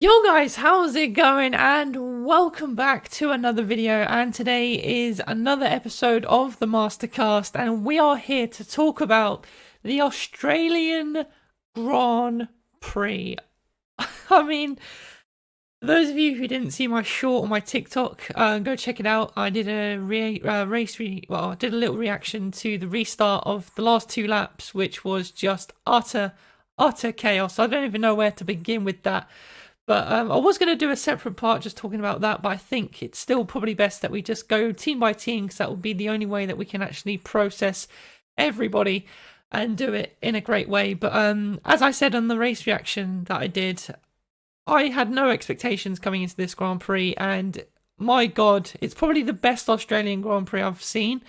Yo guys, how's it going? And welcome back to another video. And today is another episode of the Mastercast, and we are here to talk about the Australian Grand Prix. I mean, those of you who didn't see my short on my TikTok, go check it out. I did a I did a little reaction to the restart of the last two laps, which was just utter chaos. I don't even know where to begin with that. But I was going to do a separate part just talking about that, but I think it's still probably best that we just go team by team, because that will be the only way that we can actually process everybody and do it in a great way. But as I said on the race reaction that I did, I had no expectations coming into this Grand Prix, and my God, it's probably the best Australian Grand Prix I've seen.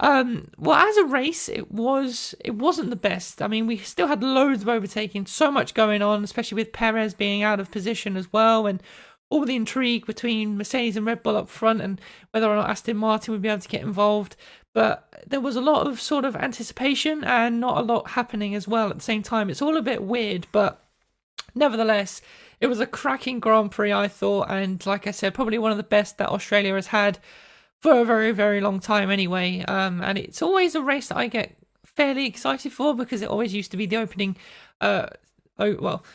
Well, as a race, it wasn't the best. I mean, we still had loads of overtaking, so much going on, especially with Perez being out of position as well, and all the intrigue between Mercedes and Red Bull up front, and whether or not Aston Martin would be able to get involved. But there was a lot of sort of anticipation and not a lot happening as well at the same time. It's all a bit weird, but nevertheless, it was a cracking Grand Prix, I thought, and like I said, probably one of the best that Australia has had for a very, very long time anyway. And it's always a race that I get fairly excited for, because it always used to be the opening,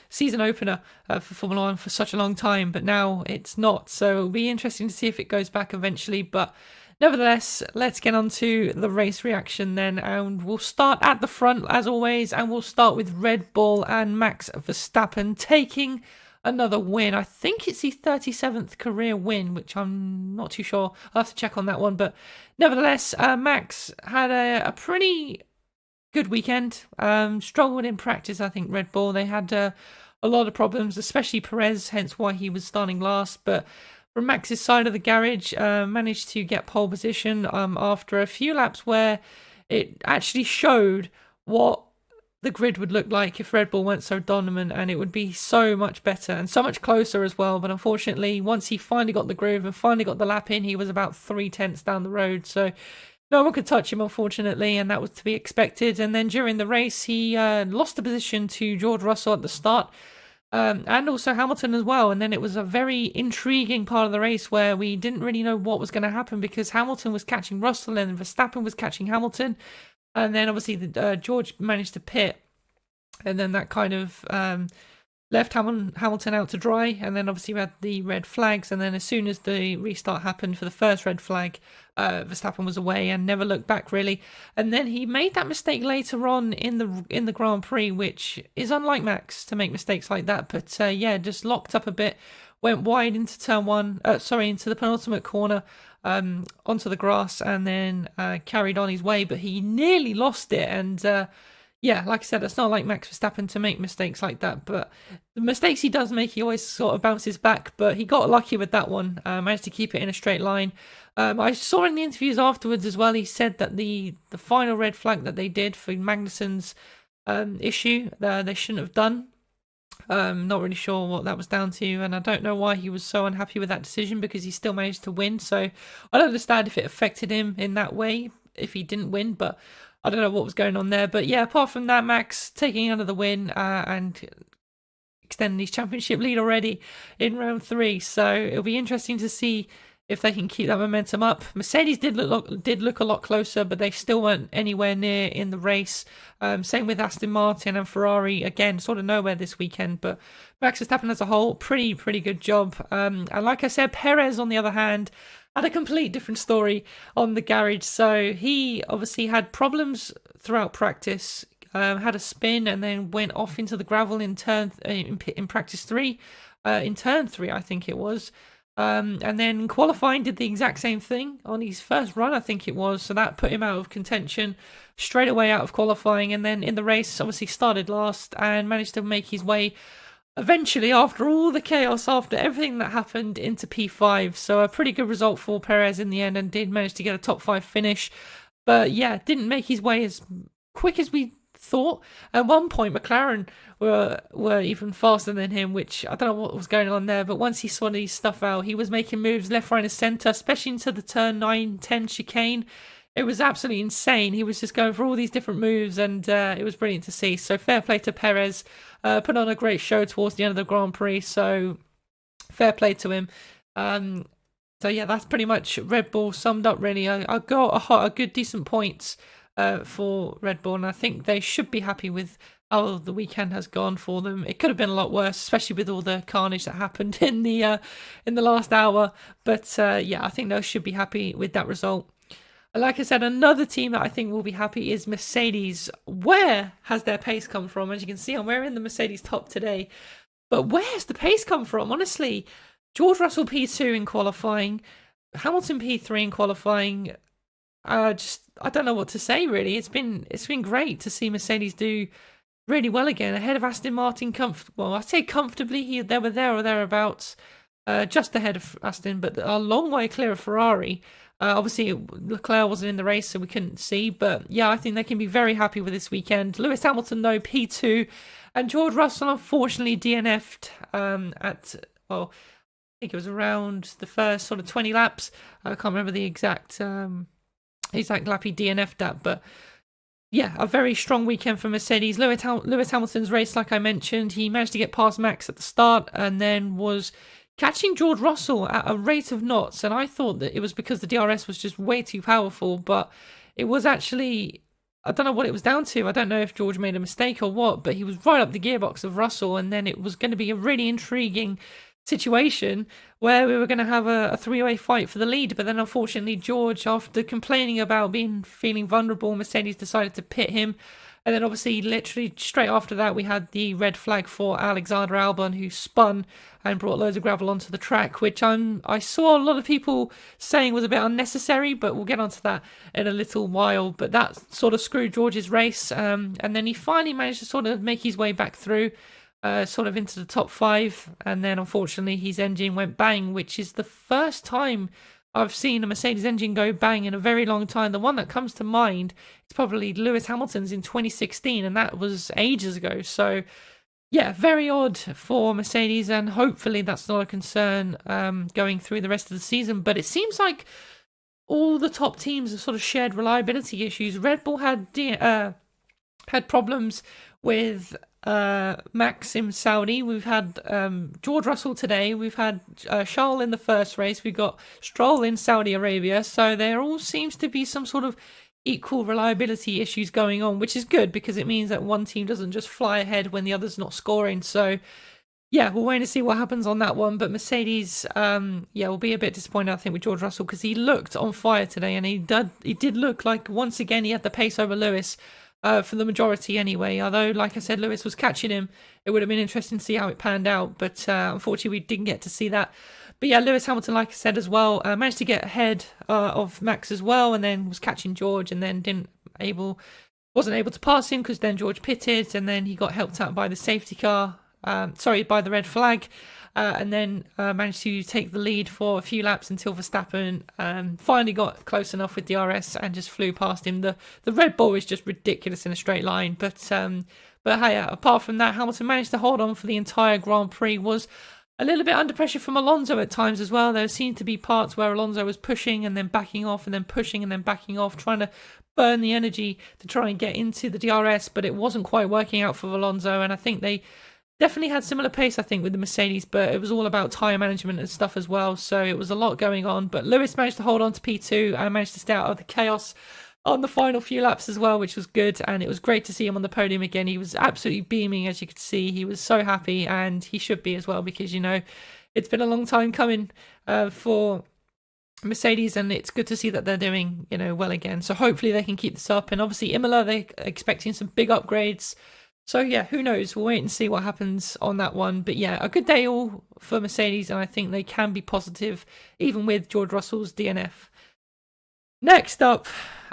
season opener for Formula One for such a long time, but now it's not. So it'll be interesting to see if it goes back eventually. But nevertheless, let's get on to the race reaction then, and we'll start at the front as always, and we'll start with Red Bull and Max Verstappen taking another win. I think it's his 37th career win, which I'm not too sure. I'll have to check on that one. But nevertheless, Max had a pretty good weekend. Struggled in practice, I think, Red Bull. They had a lot of problems, especially Perez, hence why he was starting last. But from Max's side of the garage, managed to get pole position after a few laps where it actually showed what the grid would look like if Red Bull weren't so dominant, and it would be so much better and so much closer as well. But unfortunately, once he finally got the groove and finally got the lap in, he was about 3/10 down the road, so no one could touch him, unfortunately, and that was to be expected. And then during the race, he lost the position to George Russell at the start, and also Hamilton as well. And then it was a very intriguing part of the race where we didn't really know what was going to happen, because Hamilton was catching Russell and Verstappen was catching Hamilton. And then obviously George managed to pit, and then that kind of left Hamilton out to dry. And then obviously we had the red flags, and then as soon as the restart happened for the first red flag, Verstappen was away and never looked back really. And then he made that mistake later on in the Grand Prix, which is unlike Max to make mistakes like that. But yeah, just locked up a bit, went wide into turn one, into the penultimate corner, onto the grass, and then carried on his way, but he nearly lost it. And yeah, like I said, it's not like Max Verstappen to make mistakes like that, but the mistakes he does make, he always sort of bounces back. But he got lucky with that one, managed to keep it in a straight line. I saw in the interviews afterwards as well, he said that the final red flag that they did for Magnussen's issue, they shouldn't have done. Not really sure what that was down to, and I don't know why he was so unhappy with that decision, because he still managed to win. So I don't understand if it affected him in that way if he didn't win, but I don't know what was going on there. But yeah, apart from that, Max taking another win and extending his championship lead already in round 3. So it'll be interesting to see if they can keep that momentum up. Mercedes did look a lot closer, but they still weren't anywhere near in the race. Same with Aston Martin and Ferrari, again, sort of nowhere this weekend. But Max Verstappen as a whole, pretty good job. And like I said, Perez, on the other hand, had a complete different story on the garage. So he obviously had problems throughout practice, had a spin, and then went off into the gravel in practice 3, in turn 3, I think it was. And then qualifying did the exact same thing on his first run, I think it was. So that put him out of contention straight away out of qualifying. And then in the race, obviously started last and managed to make his way eventually, after all the chaos, after everything that happened, into P5. So a pretty good result for Perez in the end, and did manage to get a top 5 finish. But yeah, didn't make his way as quick as we thought. At one point, McLaren were even faster than him, which I don't know what was going on there. But once he sorted his stuff out, he was making moves left, right, and centre, especially into the turn 9-10 chicane. It was absolutely insane. He was just going for all these different moves, and it was brilliant to see. So fair play to Perez. Put on a great show towards the end of the Grand Prix. So fair play to him. So yeah, that's pretty much Red Bull summed up. Really, I got a good decent points for Red Bull, and I think they should be happy with how the weekend has gone for them. It could have been a lot worse, especially with all the carnage that happened in the last hour. But yeah, I think they should be happy with that result. Like I said, another team that I think will be happy is Mercedes. Where has their pace come from? As you can see, I'm wearing the Mercedes top today. But where's the pace come from? Honestly, George Russell P2 in qualifying, Hamilton P3 in qualifying. I don't know what to say, really. It's been great to see Mercedes do really well again, ahead of Aston Martin. Well, I say comfortably. They were there or thereabouts, just ahead of Aston, but a long way clear of Ferrari. Obviously, Leclerc wasn't in the race, so we couldn't see. But yeah, I think they can be very happy with this weekend. Lewis Hamilton, though, P2. And George Russell, unfortunately, DNF'd at, well, I think it was around the first sort of 20 laps. I can't remember the exact lap he DNF'd at. But yeah, a very strong weekend for Mercedes. Lewis Hamilton's race, like I mentioned, he managed to get past Max at the start and then was catching George Russell at a rate of knots, and I thought that it was because the DRS was just way too powerful, but it was actually, I don't know what it was down to. I don't know if George made a mistake or what, but he was right up the gearbox of Russell, and then it was going to be a really intriguing situation where we were going to have a three-way fight for the lead. But then unfortunately George, after complaining about feeling vulnerable, Mercedes decided to pit him. And then obviously literally straight after that we had the red flag for Alexander Albon, who spun and brought loads of gravel onto the track, which I saw a lot of people saying was a bit unnecessary, but we'll get onto that in a little while. But that sort of screwed George's race, and then he finally managed to sort of make his way back through, sort of into the top 5, and then unfortunately his engine went bang, which is the first time I've seen a Mercedes engine go bang in a very long time. The one that comes to mind is probably Lewis Hamilton's in 2016, and that was ages ago. So yeah, very odd for Mercedes, and hopefully that's not a concern going through the rest of the season. But it seems like all the top teams have sort of shared reliability issues. Red Bull had problems with Max in Saudi. We've had George Russell today. We've had Charles in the first race. We've got Stroll in Saudi Arabia. So there all seems to be some sort of equal reliability issues going on, which is good because it means that one team doesn't just fly ahead when the other's not scoring. So yeah, we'll wait to see what happens on that one. But Mercedes, will be a bit disappointed, I think, with George Russell, because he looked on fire today, and he did look like once again he had the pace over Lewis. For the majority anyway, although like I said, Lewis was catching him. It would have been interesting to see how it panned out, but unfortunately we didn't get to see that. But yeah, Lewis Hamilton, like I said as well, managed to get ahead of Max as well, and then was catching George, and then wasn't able to pass him because then George pitted, and then he got helped out by the safety car, by the red flag, and then managed to take the lead for a few laps until Verstappen finally got close enough with DRS and just flew past him. The Red Bull is just ridiculous in a straight line, but hey, apart from that, Hamilton managed to hold on for the entire Grand Prix. Was a little bit under pressure from Alonso at times as well. There seemed to be parts where Alonso was pushing and then backing off and then pushing and then backing off, trying to burn the energy to try and get into the DRS, but it wasn't quite working out for Alonso, and I think they definitely had similar pace, I think, with the Mercedes, but it was all about tyre management and stuff as well, so it was a lot going on. But Lewis managed to hold on to P2 and managed to stay out of the chaos on the final few laps as well, which was good, and it was great to see him on the podium again. He was absolutely beaming, as you could see. He was so happy, and he should be as well, because, it's been a long time coming for Mercedes, and it's good to see that they're doing, well again. So hopefully they can keep this up, and obviously Imola, they're expecting some big upgrades. So yeah, who knows? We'll wait and see what happens on that one. But yeah, a good day all for Mercedes, and I think they can be positive, even with George Russell's DNF. Next up,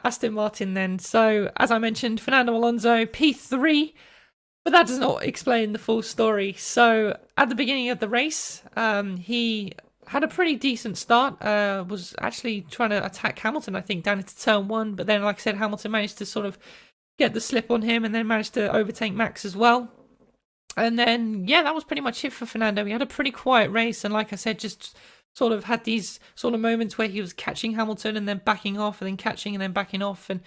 Aston Martin then. So, as I mentioned, Fernando Alonso, P3, but that does not explain the full story. So, at the beginning of the race, he had a pretty decent start, was actually trying to attack Hamilton, I think, down into turn 1, but then, like I said, Hamilton managed to sort of get the slip on him and then managed to overtake Max as well. And then, yeah, that was pretty much it for Fernando. He had a pretty quiet race, and like I said, just sort of had these sort of moments where he was catching Hamilton and then backing off and then catching and then backing off, and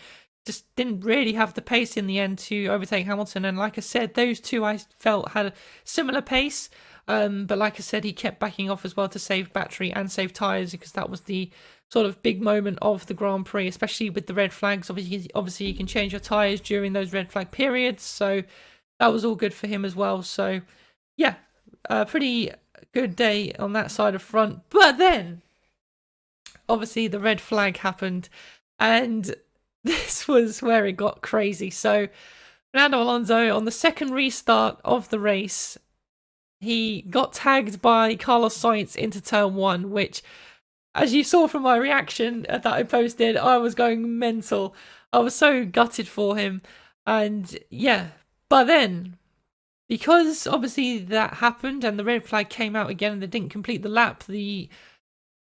just didn't really have the pace in the end to overtake Hamilton. And like I said, those two I felt had a similar pace, but like I said, he kept backing off as well to save battery and save tyres, because that was the sort of big moment of the Grand Prix, especially with the red flags. Obviously you can change your tyres during those red flag periods, so that was all good for him as well. So yeah, a pretty good day on that side of front. But then obviously the red flag happened, and this was where it got crazy. So Fernando Alonso, on the second restart of the race, he got tagged by Carlos Sainz into turn one, which, as you saw from my reaction that I posted, I was going mental. I was so gutted for him. And yeah, but then, because obviously that happened and the red flag came out again and they didn't complete the lap, the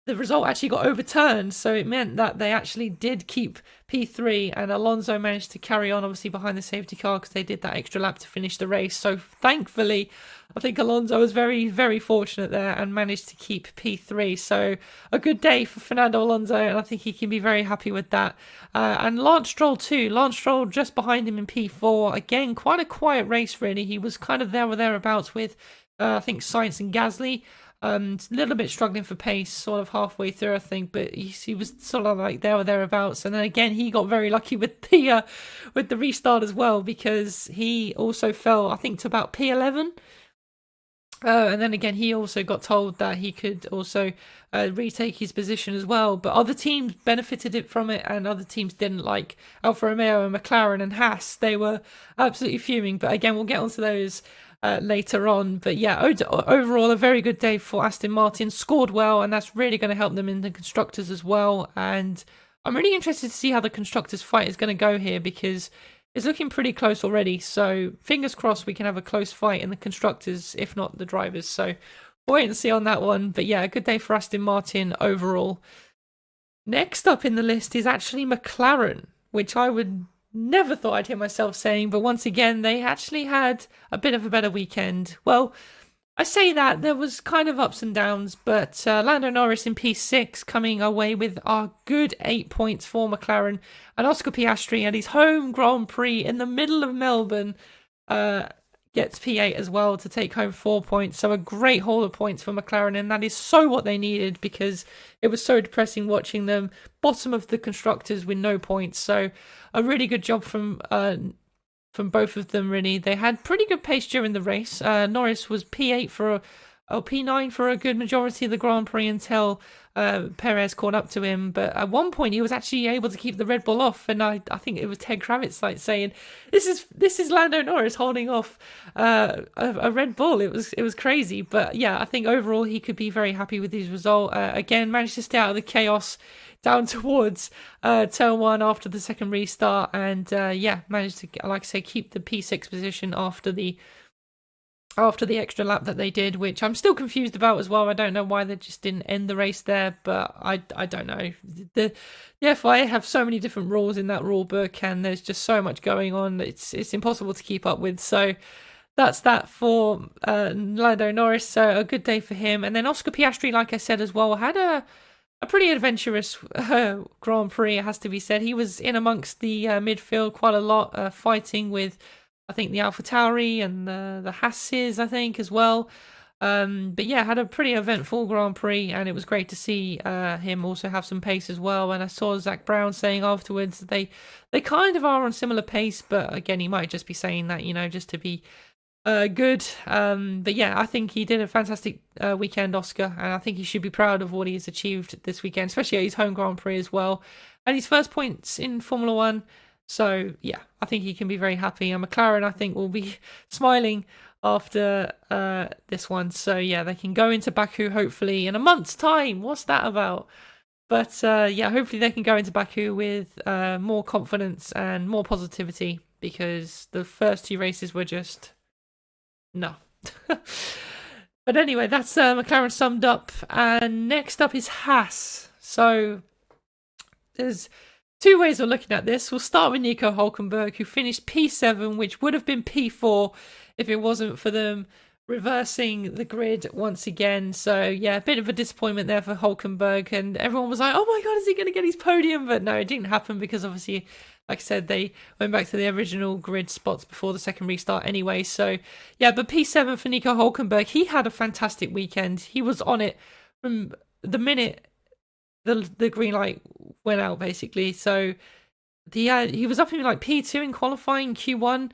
result actually got overturned. So it meant that they actually did keep P3, and Alonso managed to carry on, obviously, behind the safety car, because they did that extra lap to finish the race. So thankfully, I think Alonso was very, very fortunate there and managed to keep P3. So a good day for Fernando Alonso, and I think he can be very happy with that. And Lance Stroll too. Lance Stroll just behind him in P4. Again, quite a quiet race, really. He was kind of there or thereabouts with, I think, Sainz and Gasly. A little bit struggling for pace, sort of halfway through, I think, but he was sort of like there or thereabouts. And then again, he got very lucky with the restart as well, because he also fell, I think, to about P11. And then again, he also got told that he could also retake his position as well. But other teams benefited from it, and other teams didn't, like Alfa Romeo and McLaren and Haas. They were absolutely fuming. But again, we'll get onto those later on. But yeah, overall, a very good day for Aston Martin. Scored well, and that's really going to help them in the constructors as well. And I'm really interested to see how the constructors fight is going to go here, because it's looking pretty close already. So fingers crossed we can have a close fight in the constructors, if not the drivers. So we'll wait and see on that one. But yeah, a good day for Aston Martin overall. Next up in the list is actually McLaren, which I would never thought I'd hear myself saying, but once again, they actually had a bit of a better weekend. Well, I say that, there was kind of ups and downs, but Lando Norris in P6 coming away with a good 8 points for McLaren, and Oscar Piastri at his home Grand Prix in the middle of Melbourne gets P8 as well to take home 4 points. So a great haul of points for McLaren, and that is so what they needed, because it was so depressing watching them bottom of the constructors with no points. So a really good job from both of them, really. They had pretty good pace during the race. Norris was P8 P9 for a good majority of the Grand Prix until Perez caught up to him. But at one point, he was actually able to keep the Red Bull off, and I think it was Ted Kravitz saying, "This is Lando Norris holding off a Red Bull." It was crazy, but yeah, I think overall he could be very happy with his result. Again, managed to stay out of the chaos down towards turn one after the second restart, and yeah, managed to, like I say, keep the P6 position after the extra lap that they did, which I'm still confused about as well. I don't know why they just didn't end the race there, but I don't know. The FIA have so many different rules in that rule book, and there's just so much going on. It's impossible to keep up with. So that's that for Lando Norris. So a good day for him. And then Oscar Piastri, like I said as well, had a pretty adventurous Grand Prix, it has to be said. He was in amongst the midfield quite a lot, fighting with, I think, the AlphaTauri and the Hasses, I think, as well. But yeah, had a pretty eventful Grand Prix, and it was great to see him also have some pace as well. And I saw Zach Brown saying afterwards that they kind of are on similar pace, but again, he might just be saying that, just to be good. But yeah, I think he did a fantastic weekend, Oscar, and I think he should be proud of what he has achieved this weekend, especially at his home Grand Prix as well, and his first points in Formula One. So yeah, I think he can be very happy, and McLaren, I think, will be smiling after this one. So yeah, they can go into Baku hopefully in a month's time. What's that about? But yeah, hopefully they can go into Baku with more confidence and more positivity, because the first two races were just no. But anyway, that's McLaren summed up. And next up is Haas. So there's two ways of looking at this. We'll start with Nico Hulkenberg, who finished P7, which would have been P4 if it wasn't for them reversing the grid once again. So yeah, a bit of a disappointment there for Hulkenberg, and everyone was like, oh my god, is he going to get his podium? But no, it didn't happen because obviously, like I said, they went back to the original grid spots before the second restart anyway. So yeah, but P7 for Nico Hulkenberg, he had a fantastic weekend. He was on it from the minute the green light went out, basically. So he was up in like P2 in qualifying, Q1.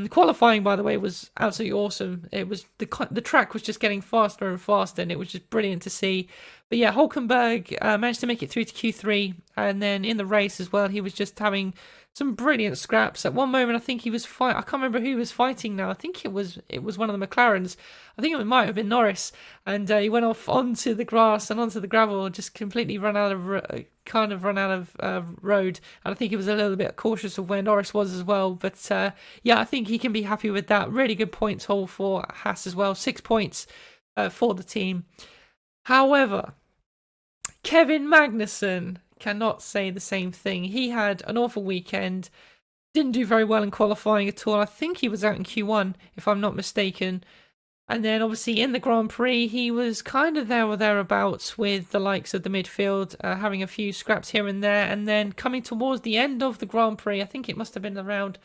Qualifying, by the way, was absolutely awesome. It was the track was just getting faster and faster, and it was just brilliant to see. But yeah, Hulkenberg managed to make it through to Q3, and then in the race as well, he was just having some brilliant scraps. At one moment, I think he was I can't remember who he was fighting now. I think it was one of the McLarens. I think it might have been Norris, and he went off onto the grass and onto the gravel, just completely run out of road. And I think he was a little bit cautious of where Norris was as well. But yeah, I think he can be happy with that. Really good points haul for Haas as well. 6 points for the team. However, Kevin Magnussen cannot say the same thing. He had an awful weekend. Didn't do very well in qualifying at all. I think he was out in Q1, if I'm not mistaken. And then obviously in the Grand Prix, he was kind of there or thereabouts with the likes of the midfield, having a few scraps here and there. And then coming towards the end of the Grand Prix, I think it must have been around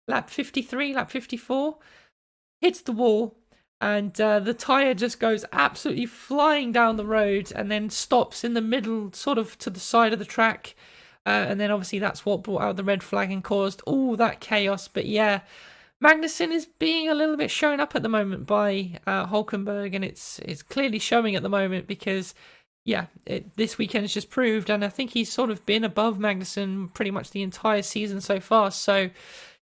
lap 53, lap 54, hits the wall. And the tyre just goes absolutely flying down the road and then stops in the middle, sort of to the side of the track. And then obviously that's what brought out the red flag and caused all that chaos. But yeah, Magnussen is being a little bit shown up at the moment by Hulkenberg, and it's clearly showing at the moment because, yeah, this weekend has just proved, and I think he's sort of been above Magnussen pretty much the entire season so far. So,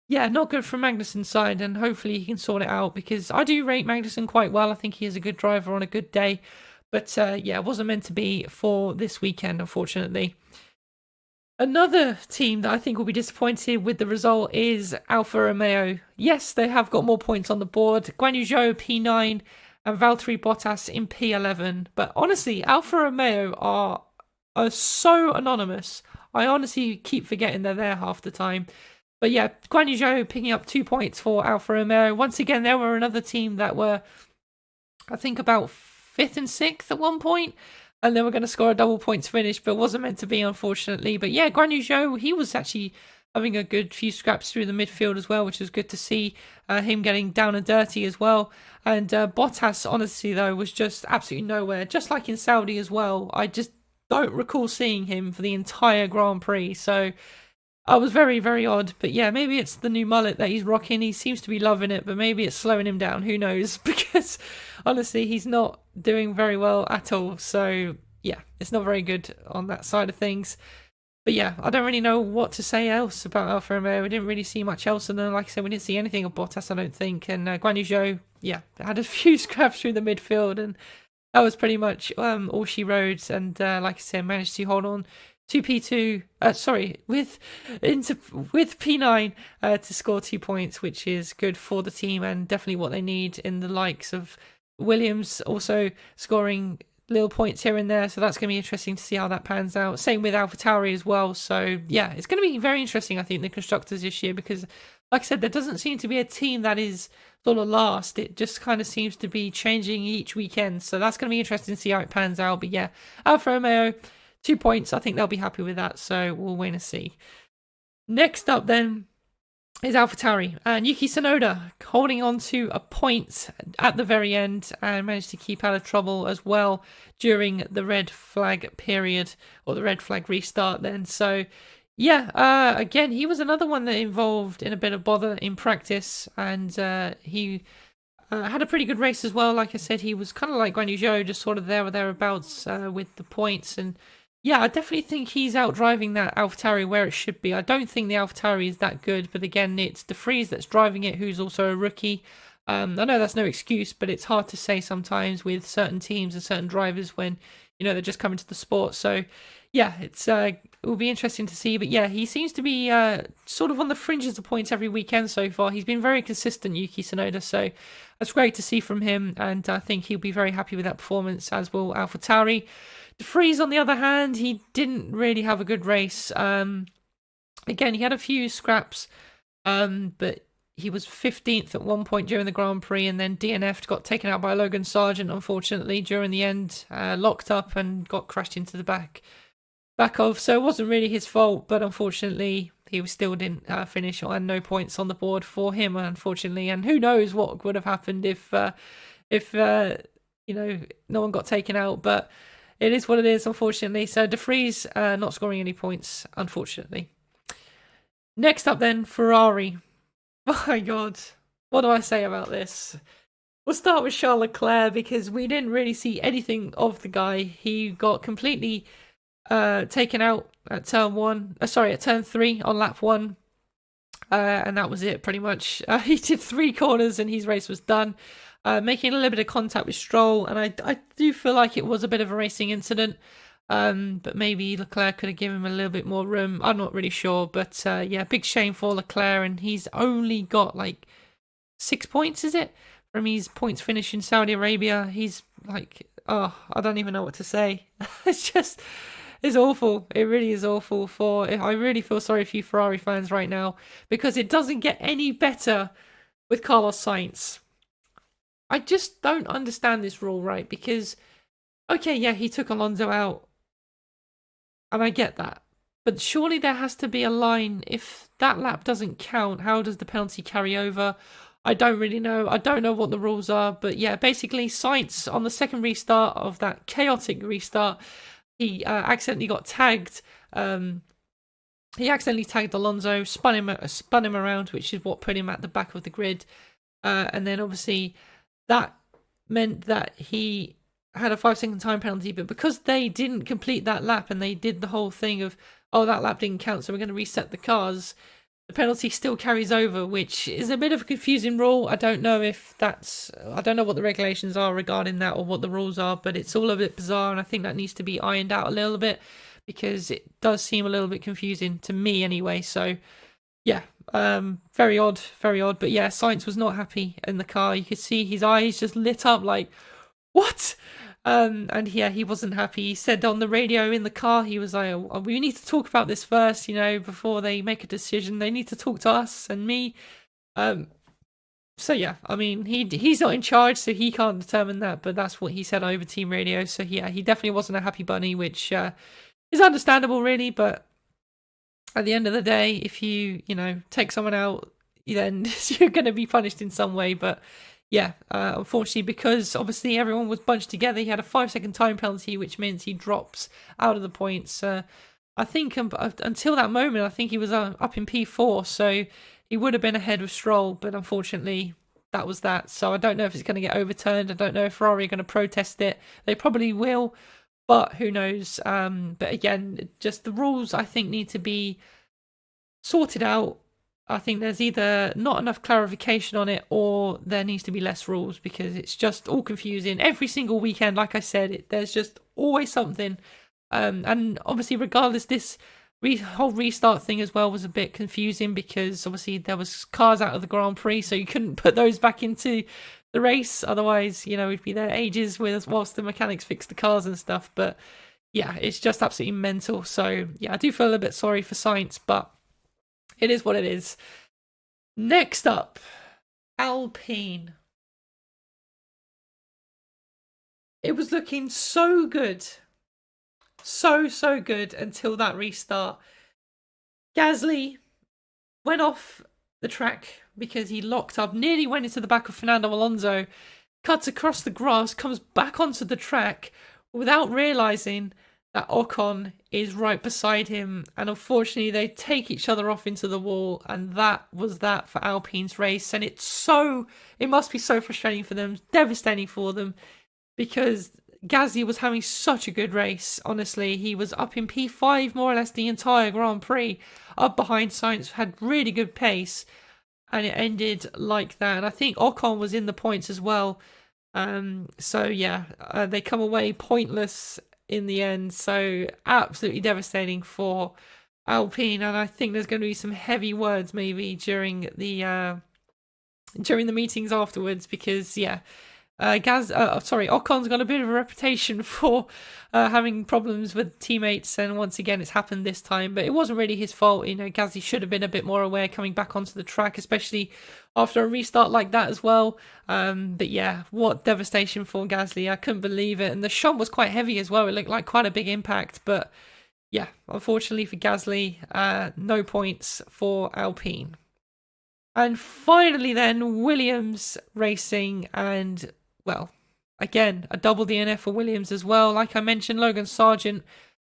yeah, not good from Magnussen's side, and hopefully he can sort it out because I do rate Magnussen quite well. I think he is a good driver on a good day, but yeah, it wasn't meant to be for this weekend, unfortunately. Another team that I think will be disappointed with the result is Alfa Romeo. Yes, they have got more points on the board. Guan Yu Zhou P9 and Valtteri Bottas in P11. But honestly, Alfa Romeo are so anonymous. I honestly keep forgetting they're there half the time. But yeah, Guan Yu Zhou picking up 2 points for Alfa Romeo. Once again, there were another team that were, I think, about 5th and 6th at one point. And they were going to score a double points finish, but wasn't meant to be, unfortunately. But yeah, Guan Yu Zhou, he was actually having a good few scraps through the midfield as well, which was good to see. Him getting down and dirty as well. And Bottas, honestly, though, was just absolutely nowhere. Just like in Saudi as well. I just don't recall seeing him for the entire Grand Prix. So I was very, very odd. But yeah, maybe it's the new mullet that he's rocking. He seems to be loving it, but maybe it's slowing him down. Who knows? Because honestly, he's not doing very well at all. So yeah, it's not very good on that side of things. But yeah, I don't really know what to say else about Alfa Romeo. We didn't really see much else. And then, like I said, we didn't see anything of Bottas, I don't think. And Guan Yu Zhou, yeah, had a few scraps through the midfield. And that was pretty much all she rode. And like I said, managed to hold on to P2, with P9 to score 2 points, which is good for the team and definitely what they need in the likes of Williams also scoring little points here and there. So that's going to be interesting to see how that pans out. Same with AlphaTauri as well. So yeah, it's going to be very interesting, I think, the constructors this year, because like I said, there doesn't seem to be a team that is sort of last. It just kind of seems to be changing each weekend. So that's going to be interesting to see how it pans out. But yeah, Alfa Romeo, 2 points. I think they'll be happy with that. So we'll wait and see. Next up then is AlphaTauri and Yuki Tsunoda holding on to a point at the very end and managed to keep out of trouble as well during the red flag period, or the red flag restart then. So yeah, again, he was another one that involved in a bit of bother in practice, and he had a pretty good race as well. Like I said, he was kind of like Guan Yu Zhou, just sort of there or thereabouts with the points. And yeah, I definitely think he's out driving that AlphaTauri where it should be. I don't think the AlphaTauri is that good, but again, it's De Vries that's driving it, who's also a rookie. I know that's no excuse, but it's hard to say sometimes with certain teams and certain drivers when, you know, they're just coming to the sport. So yeah, it will be interesting to see. But yeah, he seems to be sort of on the fringes of points every weekend so far. He's been very consistent, Yuki Tsunoda, so that's great to see from him, and I think he'll be very happy with that performance, as will AlphaTauri. De Vries, on the other hand, he didn't really have a good race. Again, he had a few scraps, but he was 15th at one point during the Grand Prix, and then DNF'd, got taken out by Logan Sargent, unfortunately, during the end, locked up and got crashed into the back of. So it wasn't really his fault, but unfortunately, he still didn't finish, and no points on the board for him, unfortunately. And who knows what would have happened if no one got taken out. But it is what it is, unfortunately. So De Vries not scoring any points, unfortunately. Next up then, Ferrari. Oh my god, what do I say about this? We'll start with Charles Leclerc, because we didn't really see anything of the guy. He got completely taken out at turn 3 on lap 1. And that was it, pretty much. He did 3 corners and his race was done. Making a little bit of contact with Stroll, and I do feel like it was a bit of a racing incident. But maybe Leclerc could have given him a little bit more room. I'm not really sure, but yeah, big shame for Leclerc, and he's only got like 6 points, is it? From his points finish in Saudi Arabia. He's like, oh, I don't even know what to say. It's awful. It really is awful. I really feel sorry for you Ferrari fans right now, because it doesn't get any better with Carlos Sainz. I just don't understand this rule, right? Because, okay, yeah, he took Alonso out, and I get that. But surely there has to be a line. If that lap doesn't count, how does the penalty carry over? I don't really know. I don't know what the rules are. But yeah, basically, Sainz, on the second restart of that chaotic restart, he accidentally got tagged. He accidentally tagged Alonso, spun him around, which is what put him at the back of the grid. And then obviously that meant that he had a 5-second time penalty. But because they didn't complete that lap, and they did the whole thing of, oh, that lap didn't count, so we're going to reset the cars, the penalty still carries over, which is a bit of a confusing rule. I don't know what the regulations are regarding that, or what the rules are, but it's all a bit bizarre, and I think that needs to be ironed out a little bit, because it does seem a little bit confusing to me anyway. So yeah, very odd. But yeah, Sainz was not happy in the car. You could see his eyes just lit up like, what? And yeah, he wasn't happy. He said on the radio in the car, he was like, oh, we need to talk about this first, before they make a decision. They need to talk to us and me. So yeah, I mean, he's not in charge, so he can't determine that, but that's what he said over team radio. So yeah, he definitely wasn't a happy bunny, which is understandable, really. But at the end of the day, if you take someone out, then you're going to be punished in some way. But yeah, unfortunately, because obviously everyone was bunched together, he had a 5-second time penalty, which means he drops out of the points. I think until that moment, I think he was up in P4, so he would have been ahead of Stroll, but unfortunately, that was that. So I don't know if it's going to get overturned. I don't know if Ferrari are going to protest it. They probably will, but who knows? But again, just the rules, I think, need to be sorted out. I think there's either not enough clarification on it, or there needs to be less rules, because it's just all confusing. Every single weekend, like I said, there's just always something. And obviously, regardless, this whole restart thing as well was a bit confusing, because obviously there was cars out of the Grand Prix, so you couldn't put those back into the race. Otherwise, we'd be there ages whilst the mechanics fix the cars and stuff. But yeah, it's just absolutely mental. So yeah, I do feel a little bit sorry for Sainz, but it is what it is. Next up, Alpine. It was looking so good. So good until that restart. Gasly went off the track because he locked up, nearly went into the back of Fernando Alonso, cuts across the grass, comes back onto the track without realising that Ocon is right beside him, and unfortunately they take each other off into the wall, and that was that for Alpine's race. And it must be so frustrating for them, devastating for them, because Gasly was having such a good race. Honestly, he was up in P5 more or less the entire Grand Prix, up behind Sainz, had really good pace, and it ended like that. And I think Ocon was in the points as well. So yeah, they come away pointless in the end. So absolutely devastating for Alpine, and I think there's going to be some heavy words maybe during the meetings afterwards, because yeah, Ocon's got a bit of a reputation for having problems with teammates, and once again it's happened this time, but it wasn't really his fault. You know, Gasly should have been a bit more aware coming back onto the track, especially after a restart like that as well. But yeah, what devastation for Gasly. I couldn't believe it, and the shot was quite heavy as well. It looked like quite a big impact, but yeah, unfortunately for Gasly, no points for Alpine. And finally then, Williams Racing, and well, again, a double DNF for Williams as well. Like I mentioned, Logan Sargent,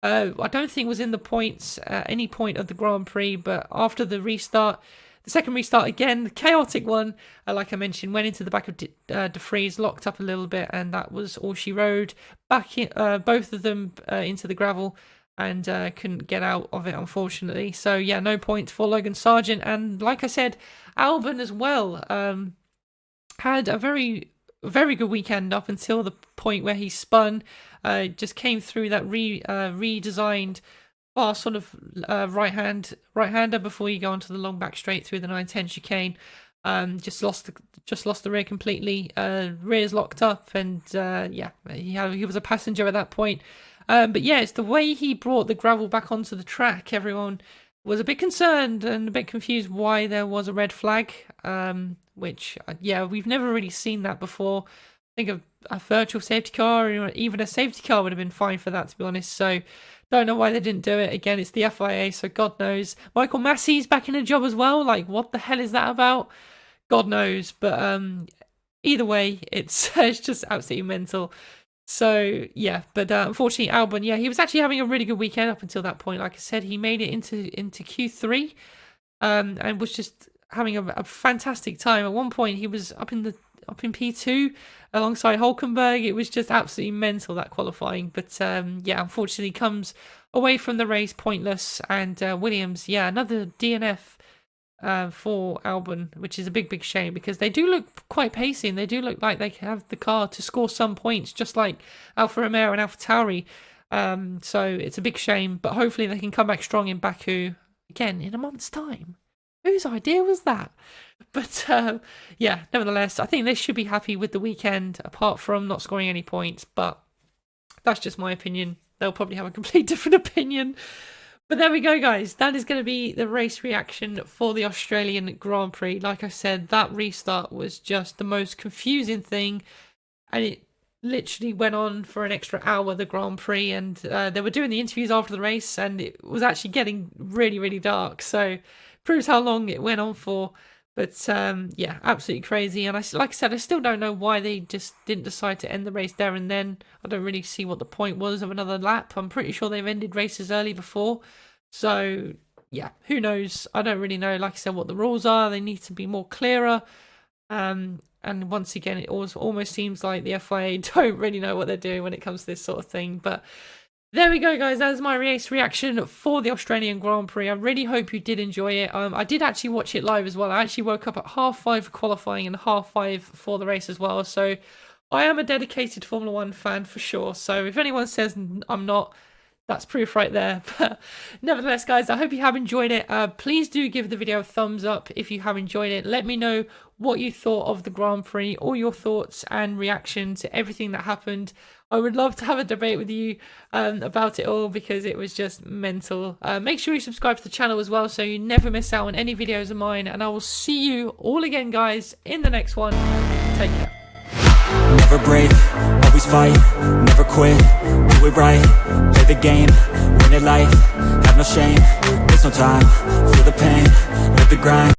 I don't think was in the points at any point of the Grand Prix, but after the restart, the second restart again, the chaotic one, like I mentioned, went into the back of De Vries, locked up a little bit, and that was all she rode. Back in, both of them into the gravel, and couldn't get out of it, unfortunately. So yeah, no points for Logan Sargent. And like I said, Albon as well had a very good weekend up until the point where he spun. Just came through that redesigned fast sort of right-hander before you go onto the long back straight through the 910 chicane. Just lost the rear completely. Rear's locked up, and yeah, he was a passenger at that point. But yeah, it's the way he brought the gravel back onto the track. Everyone was a bit concerned and a bit confused why there was a red flag, which, yeah, we've never really seen that before. I think a virtual safety car or even a safety car would have been fine for that, to be honest. So don't know why they didn't do it. Again, it's the FIA, so God knows. Michael Massey's back in a job as well. Like, what the hell is that about? God knows. But either way, it's just absolutely mental. So yeah, but unfortunately Albon, yeah, he was actually having a really good weekend up until that point. Like I said, he made it into Q3, and was just having a fantastic time. At one point, he was up in P2 alongside Hulkenberg. It was just absolutely mental, that qualifying. But yeah, unfortunately, comes away from the race pointless. And Williams, yeah, another DNF for Albon, which is a big shame, because they do look quite pacey and they do look like they have the car to score some points, just like Alfa Romeo and AlphaTauri. So it's a big shame, but hopefully they can come back strong in Baku again in a month's time. Whose idea was that? But yeah, nevertheless, I think they should be happy with the weekend, apart from not scoring any points. But that's just my opinion. They'll probably have a complete different opinion. But there we go, guys. That is going to be the race reaction for the Australian Grand Prix. Like I said, that restart was just the most confusing thing. And it literally went on for an extra hour, the Grand Prix. And they were doing the interviews after the race, and it was actually getting really dark. So proves how long it went on for. But yeah, absolutely crazy. And like I said, I still don't know why they just didn't decide to end the race there and then. I don't really see what the point was of another lap. I'm pretty sure they've ended races early before. So yeah, who knows? I don't really know, like I said, what the rules are. They need to be more clearer. And once again, it almost seems like the FIA don't really know what they're doing when it comes to this sort of thing. But there we go, guys. That was my race reaction for the Australian Grand Prix. I really hope you did enjoy it. I did actually watch it live as well. I actually woke up at 5:30 for qualifying and 5:30 for the race as well. So I am a dedicated Formula 1 fan for sure. So if anyone says I'm not, that's proof right there. But nevertheless, guys, I hope you have enjoyed it. Please do give the video a thumbs up if you have enjoyed it. Let me know what you thought of the Grand Prix, all your thoughts and reaction to everything that happened. I would love to have a debate with you about it all, because it was just mental. Make sure you subscribe to the channel as well so you never miss out on any videos of mine. And I will see you all again, guys, in the next one. Take care. Never break, always fight, never quit, do it right, play the game, win it life, have no shame, there's no time, feel the pain, live the grind.